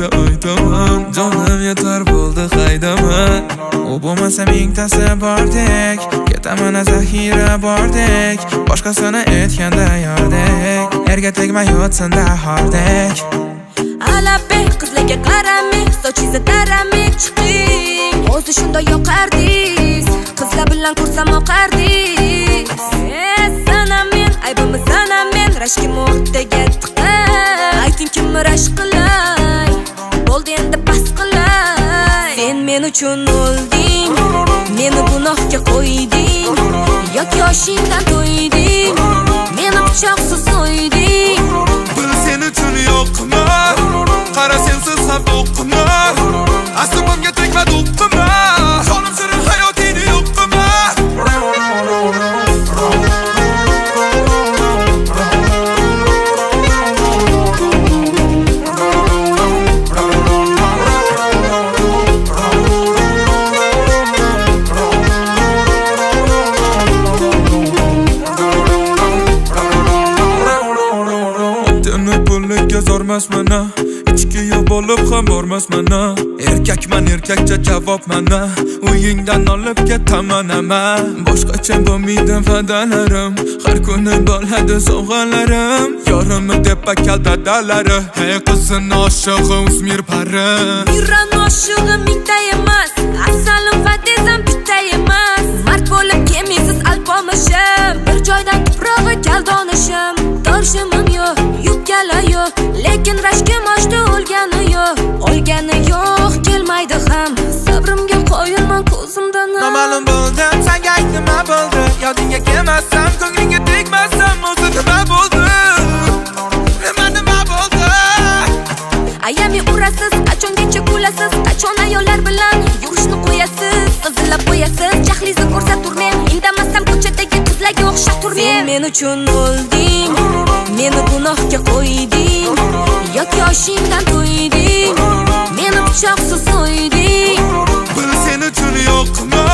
aytaman Jonim yetar bo'ldi haydaman U bo'lmasa mingtasi bordek Ketaman zaxira bordek Boshqasini aytganda yordek Erga tegmay yotsin dahordek Alabek qizlarga qaramay Sochingizni taramay chiqing O'zi shunday yoqardingiz Qizlar bilan ko'rsam oqardingiz Sana men, aybimiz sana men Rashkim o'rtaga tiqay Ayting kimni rashk qilay Bo'ldi endi bas qilay Sen men uchun o'lding Meni gunohga qo'yding Yoki yoshingdan to'yding Meni pichoqsiz so'yding Bil sen uchun yo'qmi Qara sensiz ham o'qmi Aslimimga tegmadi o'qmi Jonim shirin hayotingni yo'qmi Zormasmana ichki yo'q bo'lib ham bormasmana Erkakman erkakcha javob mana Uyingdan olib ketaman ama Boshqacha bo'lmaydi va'dalarim Har kuni bo'ladi sovg'alarim Yorimni deb bakal dadalari Hey qizini oshig'i o'smir pari Yuran oshig'i mingta emas Asalim va dezam bitta emas Mard bo'lib kemisiz alpomishim Bir joydan tuprog'i kaldonishim Torshimim yo'q, yubkala yo'q Lekin rashkim oshdi o'lgani yo'q O'lgani yo'q, kelmaydi ham Sabrimga qoyilman ko'zimdan Noma'lum bo'ldim, senga aytdim nima bo'ldi Yodingga kelmasam, ko'nglingga tegmasam O'zi nima bo'ldi Nima bo'ldi Ayami urasiz, qachongacha kulasiz Qachon ayollar bilan yurishni qo'yasiz Qizillab qo'yasiz, jahlingizni ko'rsaturmen Indamasam ko'chadagi qizlarga o'xshab turmen Sen men uchun o'lding Meni gunohga qo'yding Yoki yoshingdan to'yding Meni pichoqsiz so'yding Bil sen uchun yo'qmi